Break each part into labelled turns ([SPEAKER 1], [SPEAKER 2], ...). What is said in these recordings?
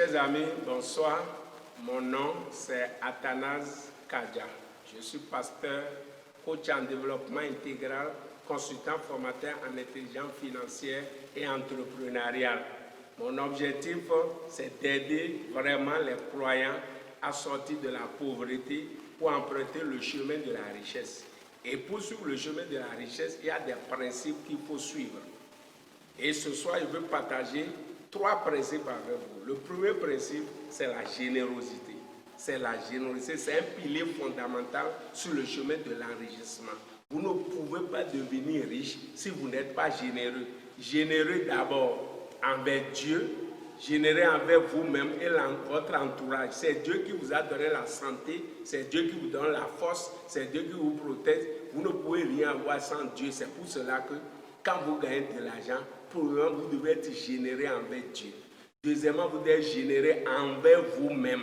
[SPEAKER 1] chers amis, bonsoir. Mon nom, c'est Athanase Kadia. Je suis pasteur, coach en développement intégral, consultant formateur en intelligence financière et entrepreneuriale. Mon objectif, c'est d'aider vraiment les croyants à sortir de la pauvreté pour emprunter le chemin de la richesse. Et pour suivre le chemin de la richesse, il y a des principes qu'il faut suivre. Et ce soir, je veux partager 3 principes avec vous. Le premier principe, c'est la générosité. C'est la générosité, c'est un pilier fondamental sur le chemin de l'enrichissement. Vous ne pouvez pas devenir riche si vous n'êtes pas généreux. Généreux d'abord envers Dieu, généreux envers vous-même et votre entourage. C'est Dieu qui vous a donné la santé, c'est Dieu qui vous donne la force, c'est Dieu qui vous protège. Vous ne pouvez rien avoir sans Dieu. C'est pour cela que quand vous gagnez de l'argent, premièrement, vous devez être généreux envers Dieu. Deuxièmement, vous devez être généreux envers vous-même,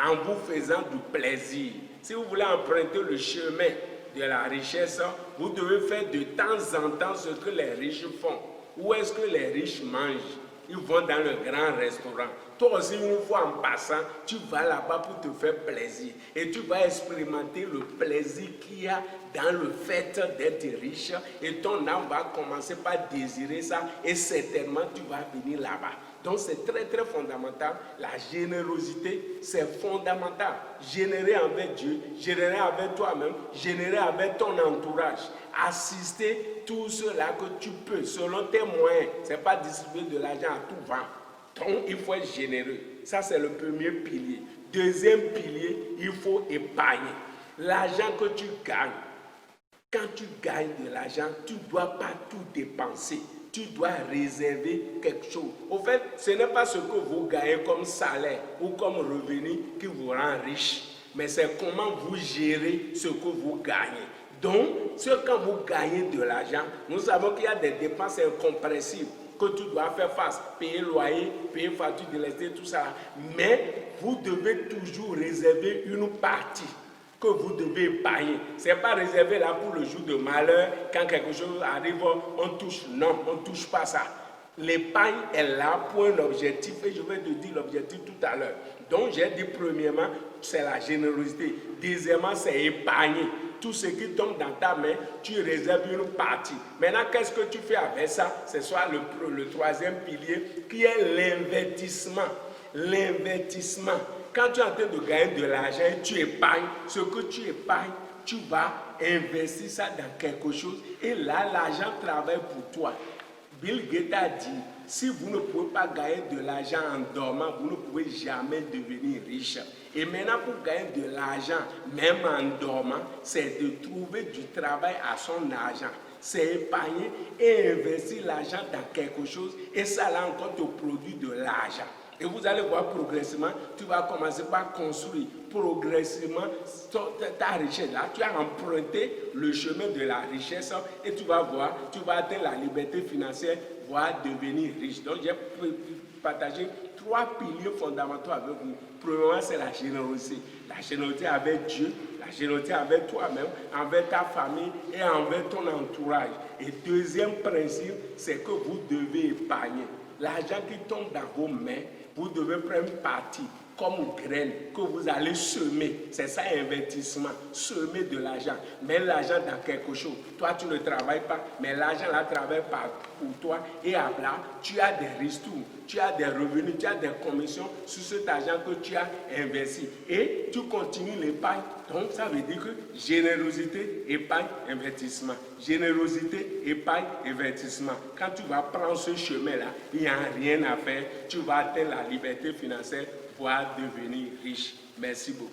[SPEAKER 1] en vous faisant du plaisir. Si vous voulez emprunter le chemin de la richesse, vous devez faire de temps en temps ce que les riches font. Où est-ce que les riches mangent? Ils vont dans le grand restaurant. Toi aussi, une fois en passant, tu vas là-bas pour te faire plaisir. Et tu vas expérimenter le plaisir qu'il y a dans le fait d'être riche. Et ton âme va commencer par désirer ça. Et certainement, tu vas venir là-bas. Donc, c'est très, très fondamental. La générosité, c'est fondamental. Générer envers Dieu, générer envers toi-même, générer envers ton entourage. Assister tout cela que tu peux, selon tes moyens. Ce n'est pas distribuer de l'argent à tout vent. Donc, il faut être généreux. Ça, c'est le premier pilier. Deuxième pilier, il faut épargner. L'argent que tu gagnes, quand tu gagnes de l'argent, tu ne dois pas tout dépenser. Tu dois réserver quelque chose. Au fait, ce n'est pas ce que vous gagnez comme salaire ou comme revenu qui vous rend riche, mais c'est comment vous gérez ce que vous gagnez. Donc, quand vous gagnez de l'argent, nous savons qu'il y a des dépenses incompressibles que tu dois faire face, payer loyer, payer facture d'électricité, tout ça. Mais vous devez toujours réserver une partie que vous devez épargner. Ce n'est pas réservé là pour le jour de malheur, quand quelque chose arrive, on touche. Non, on ne touche pas ça. L'épargne est là pour un objectif et je vais te dire l'objectif tout à l'heure. Donc j'ai dit premièrement, c'est la générosité. Deuxièmement, c'est épargner. Tout ce qui tombe dans ta main, tu réserves une partie. Maintenant, qu'est-ce que tu fais avec ça? C'est soit le troisième pilier qui est l'investissement. L'investissement. Quand tu es en train de gagner de l'argent, tu épargnes. Ce que tu épargnes, tu vas investir ça dans quelque chose. Et là, l'argent travaille pour toi. Bill Gates a dit, si vous ne pouvez pas gagner de l'argent en dormant, vous ne pouvez jamais devenir riche. Et maintenant, pour gagner de l'argent, même en dormant, c'est de trouver du travail à son argent. C'est épargner et investir l'argent dans quelque chose. Et ça, là encore, te produit de l'argent. Et vous allez voir progressivement, tu vas commencer par construire progressivement ta richesse. Là, tu as emprunté le chemin de la richesse et tu vas voir, tu vas atteindre la liberté financière, voire devenir riche. Donc, j'ai partagé 3 piliers fondamentaux avec vous. Premièrement, c'est la générosité. La générosité avec Dieu, la générosité avec toi-même, envers ta famille et envers ton entourage. Et deuxième principe, c'est que vous devez épargner. L'argent qui tombe dans vos mains, vous devez prendre une partie comme graine que vous allez semer. C'est ça investissement, semer de l'argent. Mets l'argent dans quelque chose. Toi, tu ne travailles pas, mais l'argent là travaille pour toi. Et là, tu as des ristournes, tu as des revenus, tu as des commissions sur cet argent que tu as investi. Et tu continues l'épargne. Donc, ça veut dire que générosité, épargne, investissement. Générosité, épargne, investissement. Quand tu vas prendre ce chemin-là, il n'y a rien à faire. Tu vas atteindre la liberté financière, voire devenir riche. Merci beaucoup.